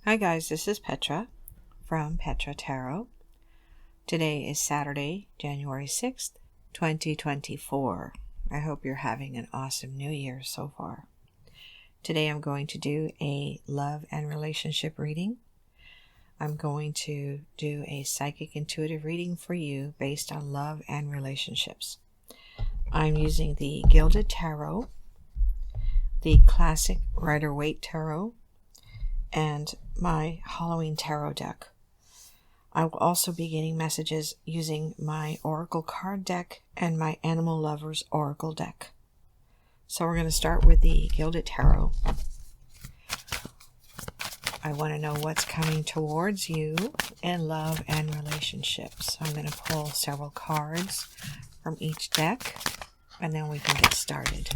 Hi guys, this is Petra from Petra Tarot. Today is Saturday, January 6th, 2024. I hope you're having an awesome new year so far. Today I'm going to do a love and relationship reading. I'm going to do a psychic intuitive reading for you based on love and relationships. I'm using the Gilded Tarot, the classic Rider-Waite Tarot, and my Halloween Tarot deck. I will also be getting messages using my Oracle card deck and my Animal Lovers Oracle deck. So we're going to start with the Gilded Tarot. I want to know what's coming towards you in love and relationships. I'm going to pull several cards from each deck, and then we can get started.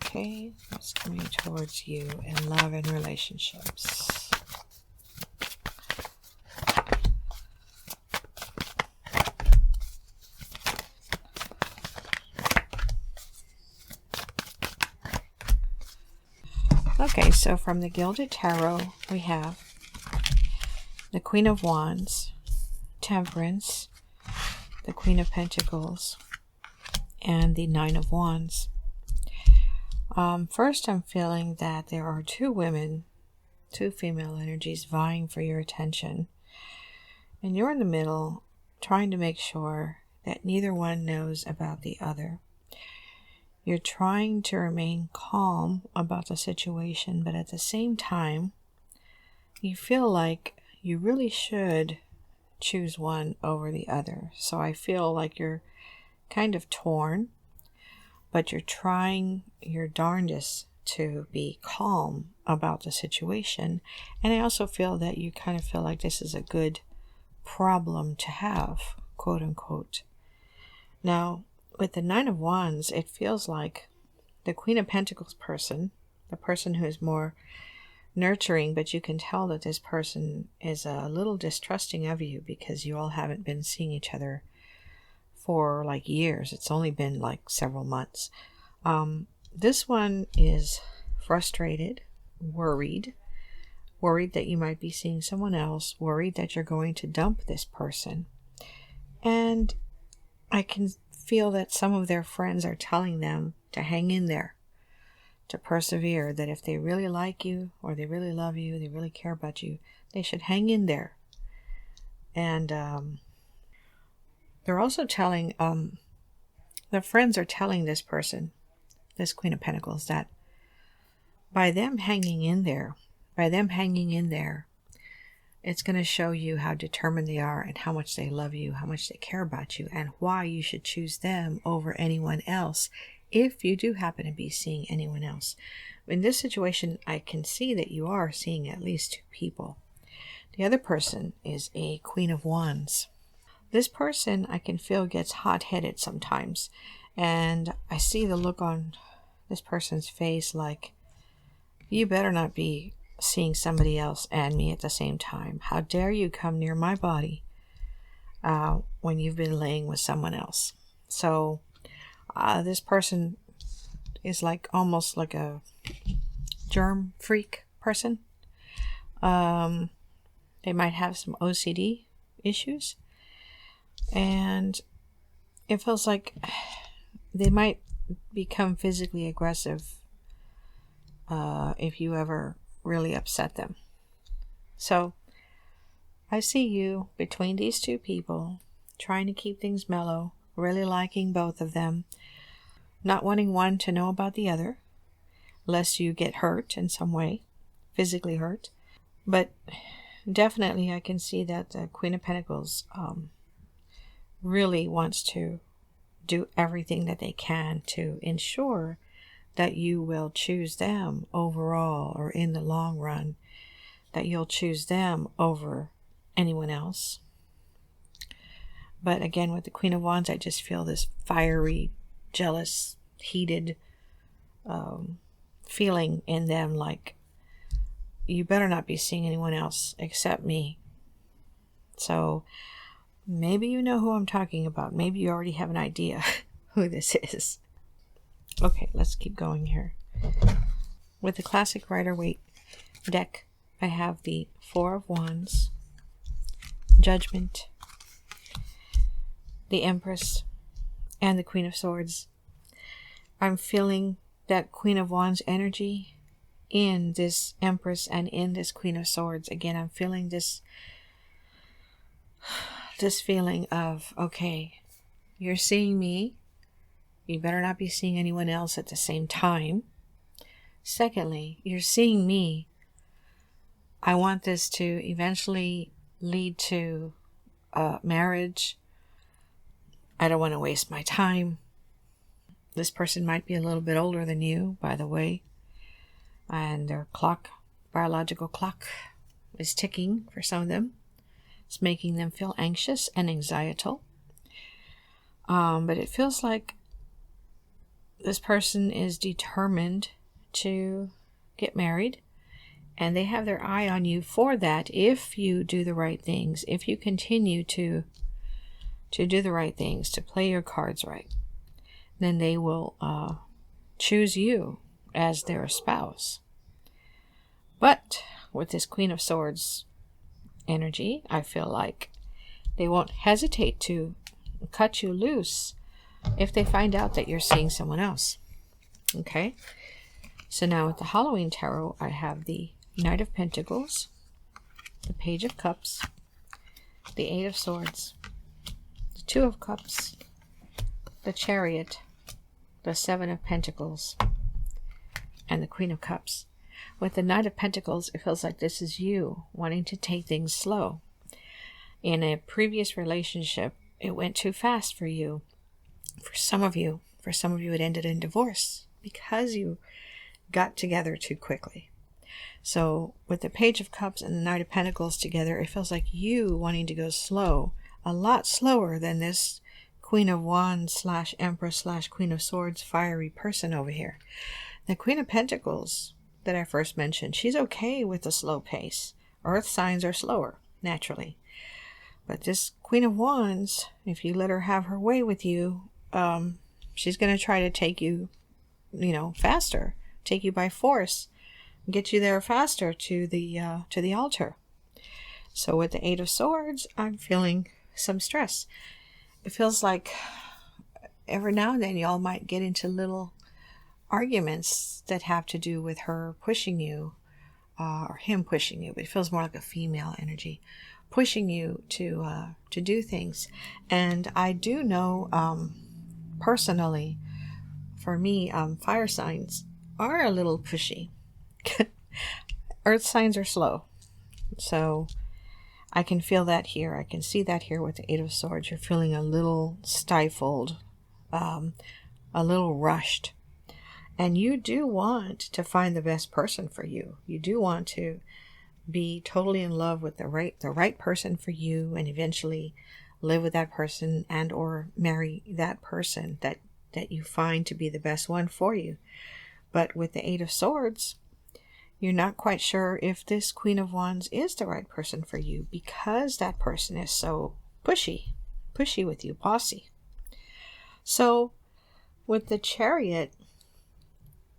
Okay, what's coming towards you in love and relationships? Okay, so from the Gilded Tarot, we have the Queen of Wands, Temperance, the Queen of Pentacles, and the Nine of Wands. First, I'm feeling that there are two women, two female energies vying for your attention. And you're in the middle, trying to make sure that neither one knows about the other. You're trying to remain calm about the situation, but at the same time, you feel like you really should choose one over the other. So I feel like you're kind of torn, but you're trying your darndest to be calm about the situation. And I also feel that you kind of feel like this is a good problem to have, quote unquote. Now, with the Nine of Wands, it feels like the Queen of Pentacles person, the person who is more nurturing, but you can tell that this person is a little distrusting of you because you all haven't been seeing each other for like years. It's only been like several months. This one is frustrated, worried that you might be seeing someone else, worried that you're going to dump this person. And I can feel that some of their friends are telling them to hang in there, to persevere, that if they really like you or they really love you, they really care about you, they should hang in there. And they're also telling, the friends are telling this person, this Queen of Pentacles, that by them hanging in there, it's going to show you how determined they are and how much they love you, how much they care about you, and why you should choose them over anyone else if you do happen to be seeing anyone else. In this situation, I can see that you are seeing at least two people. The other person is a Queen of Wands. This person, I can feel, gets hot-headed sometimes, and I see the look on this person's face like, you better not be seeing somebody else and me at the same time. How dare you come near my body when you've been laying with someone else? So this person is like almost like a germ freak person. They might have some OCD issues, and it feels like they might become physically aggressive if you ever really upset them. So I see you between these two people, trying to keep things mellow, really liking both of them, not wanting one to know about the other, lest you get hurt in some way, physically hurt. But definitely I can see that the Queen of Pentacles really wants to do everything that they can to ensure that you will choose them overall, or in the long run, that you'll choose them over anyone else. But again, with the Queen of Wands, I just feel this fiery, jealous, heated feeling in them, like, you better not be seeing anyone else except me. So maybe you know who I'm talking about. Maybe you already have an idea who this is. Okay, let's keep going here. With the classic Rider-Waite deck, I have the Four of Wands, Judgment, the Empress, and the Queen of Swords. I'm feeling that Queen of Wands energy in this Empress and in this Queen of Swords. Again, I'm feeling this feeling of, okay, you're seeing me. You better not be seeing anyone else at the same time. Secondly, you're seeing me. I want this to eventually lead to marriage. I don't want to waste my time. This person might be a little bit older than you, by the way. And their biological clock is ticking for some of them. It's making them feel anxious and anxietal. But it feels like this person is determined to get married. And they have their eye on you for that if you do the right things. If you continue to do the right things, to play your cards right, then they will choose you as their spouse. But with this Queen of Swords energy, I feel like they won't hesitate to cut you loose if they find out that you're seeing someone else. Okay? So now with the Halloween Tarot, I have the Knight of Pentacles, the Page of Cups, the Eight of Swords, the Two of Cups, the Chariot, the Seven of Pentacles, and the Queen of Cups. With the Knight of Pentacles, it feels like this is you wanting to take things slow. In a previous relationship, it went too fast for you. For some of you, it ended in divorce because you got together too quickly. So with the Page of Cups and the Knight of Pentacles together, it feels like you wanting to go slow, a lot slower than this Queen of Wands / Empress / Queen of Swords fiery person over here. The Queen of Pentacles that I first mentioned, she's okay with the slow pace. Earth signs are slower, naturally. But this Queen of Wands, if you let her have her way with you, she's going to try to take you, faster, take you by force, get you there faster to the altar. So with the Eight of Swords, I'm feeling some stress. It feels like every now and then y'all might get into little arguments that have to do with her pushing you, or him pushing you, but it feels more like a female energy, pushing you to do things. And I do know, personally, for me, fire signs are a little pushy. Earth signs are slow. So I can feel that here. I can see that here with the Eight of Swords. You're feeling a little stifled, a little rushed. And you do want to find the best person for you. You do want to be totally in love with the right person for you, and eventually live with that person and or marry that person that you find to be the best one for you. But with the Eight of Swords, you're not quite sure if this Queen of Wands is the right person for you, because that person is so pushy with you, bossy. So with the Chariot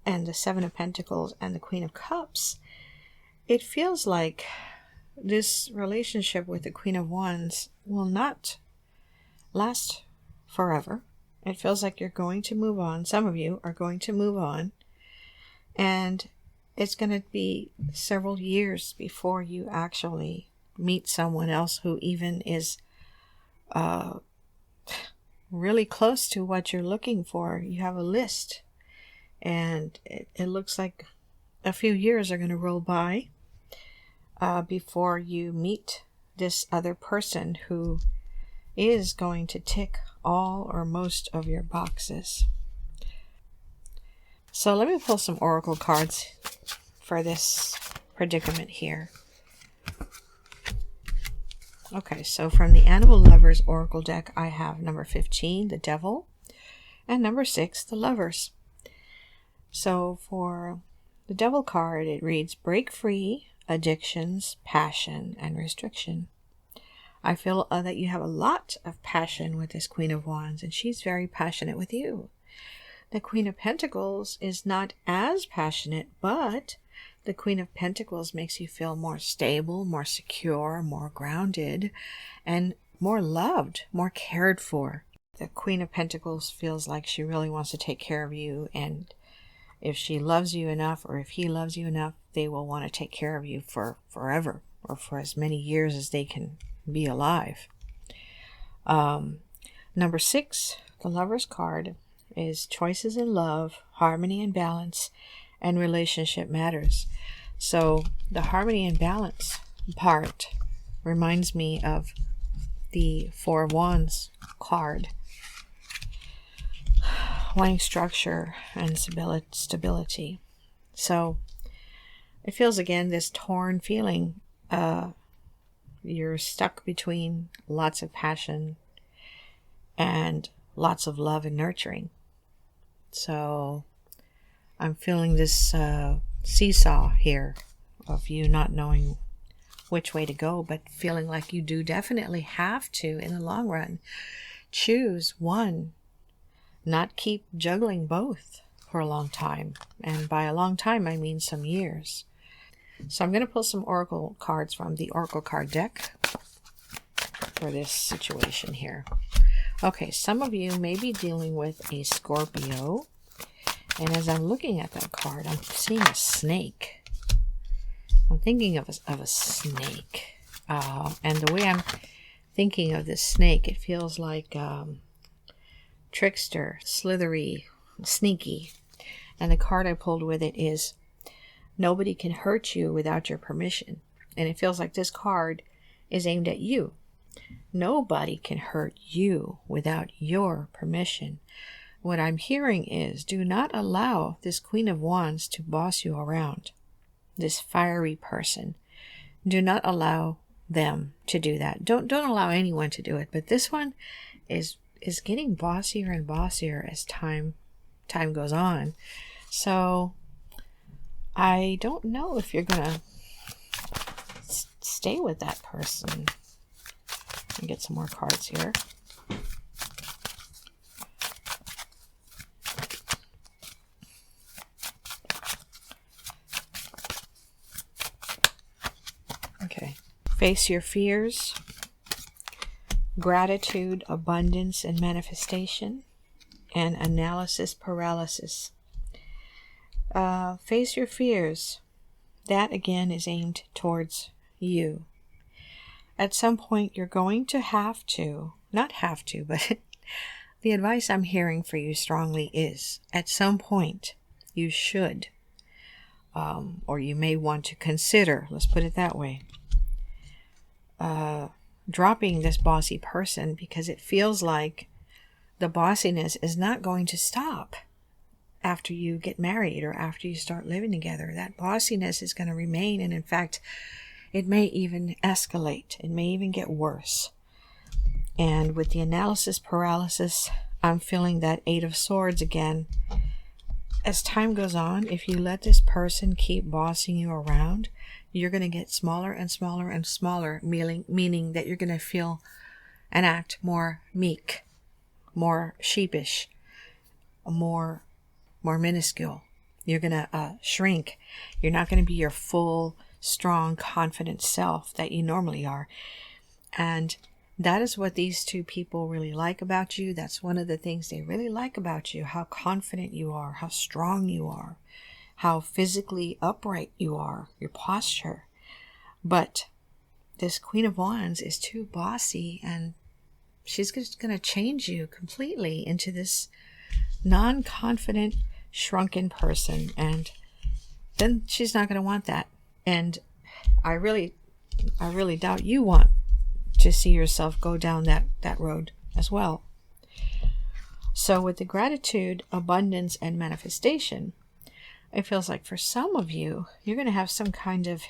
and the Seven of Pentacles and the Queen of Cups, it feels like this relationship with the Queen of Wands will not last forever. It feels like you're going to move on. Some of you are going to move on. And it's going to be several years before you actually meet someone else who even is really close to what you're looking for. You have a list. And it looks like a few years are going to roll by before you meet this other person who is going to tick all or most of your boxes. So let me pull some oracle cards for this predicament here. Okay, so from the Animal Lovers Oracle deck, I have number 15, the Devil, and number 6, the Lovers. So for the Devil card, it reads, break free, addictions, passion, and restriction. I feel that you have a lot of passion with this Queen of Wands, and she's very passionate with you. The Queen of Pentacles is not as passionate, but the Queen of Pentacles makes you feel more stable, more secure, more grounded, and more loved, more cared for. The Queen of Pentacles feels like she really wants to take care of you, and if she loves you enough, or if he loves you enough, they will want to take care of you for forever, or for as many years as they can be alive. Number 6, the Lover's card, is choices in love, harmony and balance, and relationship matters. So the harmony and balance part reminds me of the Four of Wands card, wanting structure and stability. So it feels, again, this torn feeling. You're stuck between lots of passion and lots of love and nurturing. So I'm feeling this seesaw here of you not knowing which way to go, but feeling like you do definitely have to, in the long run, choose one, not keep juggling both for a long time. And by a long time, I mean some years. So I'm going to pull some oracle cards from the oracle card deck for this situation here. Okay, some of you may be dealing with a Scorpio, and as I'm looking at that card, I'm seeing a snake. I'm thinking of a snake, and the way I'm thinking of this snake, it feels like trickster, slithery, sneaky, and the card I pulled with it is nobody can hurt you without your permission, and it feels like this card is aimed at you. Nobody can hurt you without your permission. What I'm hearing is, do not allow this Queen of Wands to boss you around. This fiery person. Do not allow them to do that. Don't allow anyone to do it. But this one is getting bossier and bossier as time goes on. So I don't know if you're gonna stay with that person. Let me get some more cards here. Okay. Face your fears, gratitude, abundance, and manifestation, and analysis paralysis. Face your fears. That again is aimed towards you. At some point, you're going to have to, not have to, but the advice I'm hearing for you strongly is, at some point, you should, or you may want to consider, let's put it that way, dropping this bossy person, because it feels like the bossiness is not going to stop after you get married or after you start living together. That bossiness is going to remain, and in fact, it may even escalate. It may even get worse. And with the analysis paralysis, I'm feeling that Eight of Swords again. As time goes on, if you let this person keep bossing you around, you're going to get smaller and smaller and smaller, meaning that you're going to feel and act more meek, more sheepish, more minuscule. You're going to shrink. You're not going to be your full, strong, confident self that you normally are. And that is what these two people really like about you. That's one of the things they really like about you, how confident you are, how strong you are, how physically upright you are, your posture. But this Queen of Wands is too bossy, and she's just going to change you completely into this non-confident, shrunken person. And then she's not going to want that. And I really doubt you want to see yourself go down that road as well. So with the gratitude, abundance, and manifestation, it feels like for some of you, you're going to have some kind of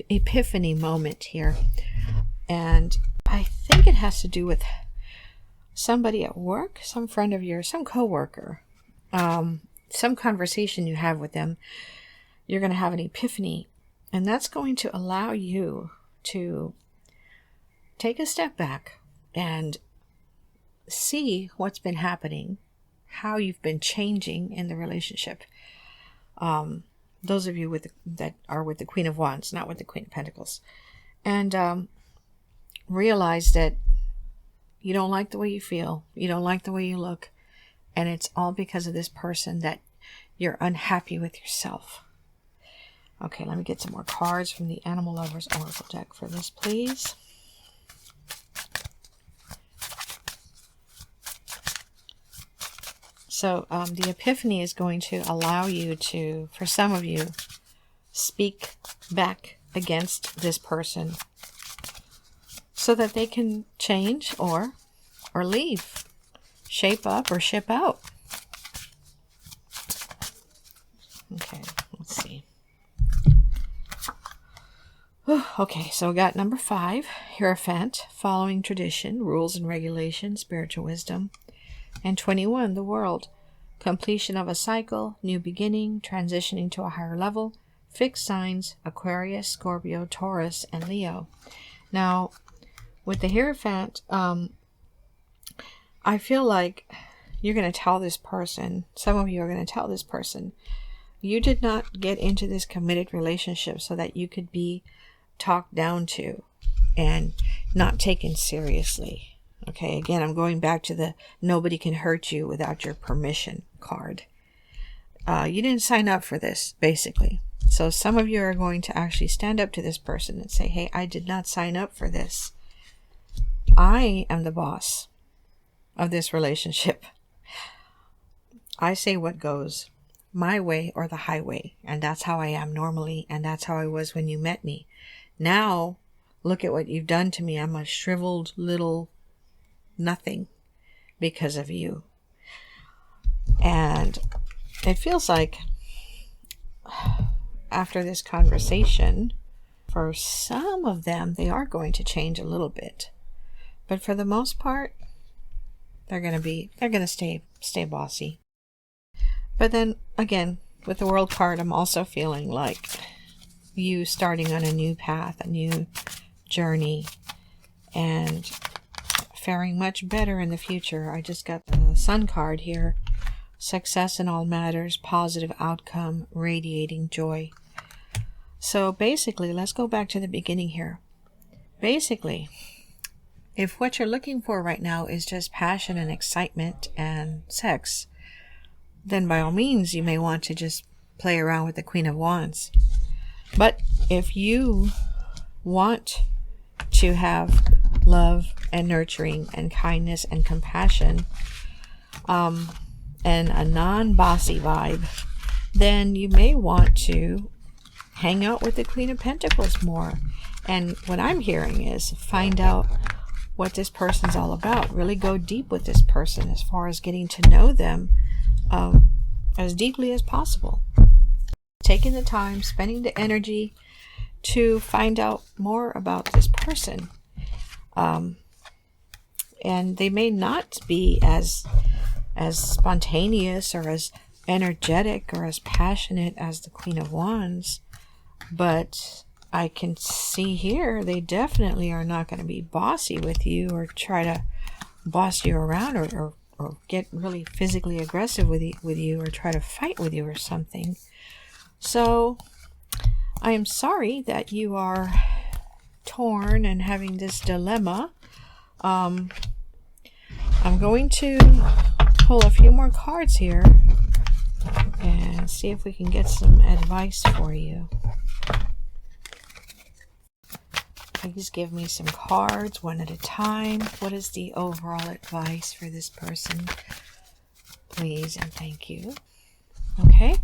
epiphany moment here. And I think it has to do with somebody at work, some friend of yours, some coworker, some conversation you have with them. You're going to have an epiphany, and that's going to allow you to take a step back and see what's been happening, how you've been changing in the relationship. Those of you that are with the Queen of Wands, not with the Queen of Pentacles. And realize that you don't like the way you feel, you don't like the way you look, and it's all because of this person that you're unhappy with yourself. Okay, let me get some more cards from the Animal Lovers Oracle deck for this, please. So the epiphany is going to allow you to, for some of you, speak back against this person so that they can change or leave, shape up or ship out. Okay, let's see. Okay, so we got number 5, Hierophant, following tradition, rules and regulations, spiritual wisdom. And 21, the World, completion of a cycle, new beginning, transitioning to a higher level, fixed signs, Aquarius, Scorpio, Taurus, and Leo. Now, with the Hierophant, I feel like you're going to tell this person, some of you are going to tell this person, you did not get into this committed relationship so that you could be talked down to and not taken seriously. Okay, again, I'm going back to the nobody can hurt you without your permission card. You didn't sign up for this, basically. So some of you are going to actually stand up to this person and say, hey, I did not sign up for this. I am the boss of this relationship. I say what goes, my way or the highway. And that's how I am normally. And that's how I was when you met me. Now, look at what you've done to me. I'm a shriveled little nothing because of you. And it feels like after this conversation, for some of them, they are going to change a little bit. But for the most part, they're going to stay bossy. But then again, with the World card, I'm also feeling like you starting on a new path, a new journey, and faring much better in the future. I just got the Sun card here. Success in all matters, positive outcome, radiating joy. So basically, let's go back to the beginning here. Basically, if what you're looking for right now is just passion and excitement and sex, then by all means, you may want to just play around with the Queen of Wands. But if you want to have love and nurturing and kindness and compassion, and a non-bossy vibe, then you may want to hang out with the Queen of Pentacles more. And what I'm hearing is find out what this person's all about. Really go deep with this person as far as getting to know them as deeply as possible. Taking the time, spending the energy to find out more about this person. And they may not be as spontaneous or as energetic or as passionate as the Queen of Wands, but I can see here they definitely are not going to be bossy with you or try to boss you around or get really physically aggressive with you or try to fight with you or something. So I am sorry that you are torn and having this dilemma. I'm going to pull a few more cards here and see if we can get some advice for you. Please give me some cards one at a time. What is the overall advice for this person? Please and thank you. Okay.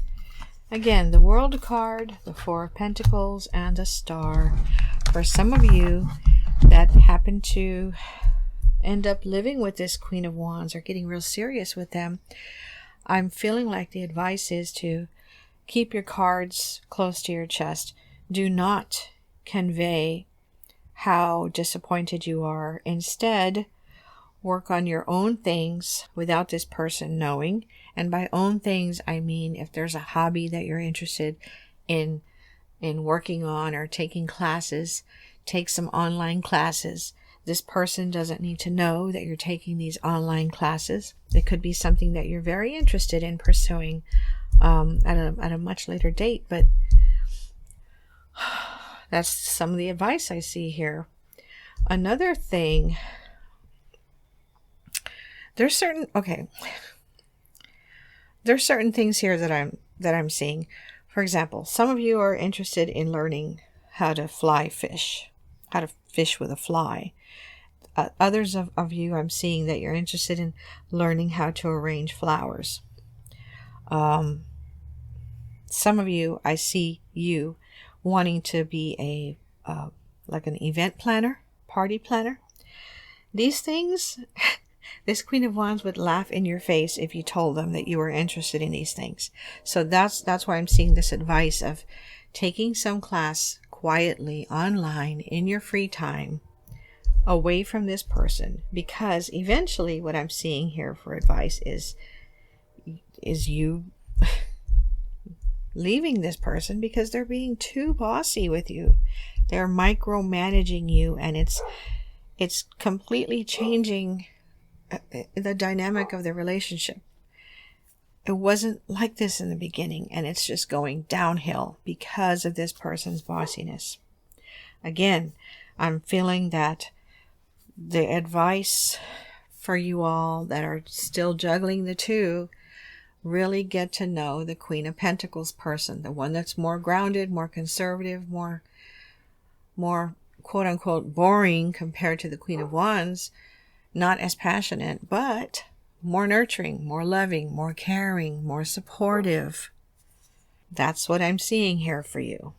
Again, the World card, the Four of Pentacles, and a Star. For some of you that happen to end up living with this Queen of Wands or getting real serious with them, I'm feeling like the advice is to keep your cards close to your chest. Do not convey how disappointed you are. Instead, work on your own things without this person knowing. And by own things, I mean if there's a hobby that you're interested in working on or taking classes, take some online classes. This person doesn't need to know that you're taking these online classes. It could be something that you're very interested in pursuing at a much later date, but that's some of the advice I see here. Another thing, there's certain things here that I'm seeing. For example, some of you are interested in learning how to fly fish, how to fish with a fly. Others of you, I'm seeing that you're interested in learning how to arrange flowers. Some of you, I see you wanting to be like an event planner, party planner. These things, this Queen of Wands would laugh in your face if you told them that you were interested in these things. So that's why I'm seeing this advice of taking some class quietly online in your free time away from this person, because eventually what I'm seeing here for advice is you leaving this person because they're being too bossy with you. They're micromanaging you, and it's completely changing the dynamic of the relationship. It wasn't like this in the beginning, and it's just going downhill because of this person's bossiness. Again, I'm feeling that the advice for you all that are still juggling the two, really get to know the Queen of Pentacles person, the one that's more grounded, more conservative, more quote unquote boring compared to the Queen of Wands. Not as passionate, but more nurturing, more loving, more caring, more supportive. That's what I'm seeing here for you.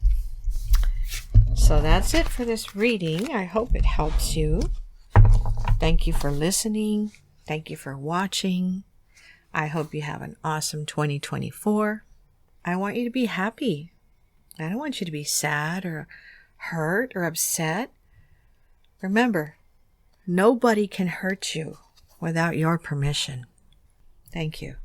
So that's it for this reading. I hope it helps you. Thank you for listening. Thank you for watching. I hope you have an awesome 2024. I want you to be happy. I don't want you to be sad or hurt or upset. Remember, nobody can hurt you without your permission. Thank you.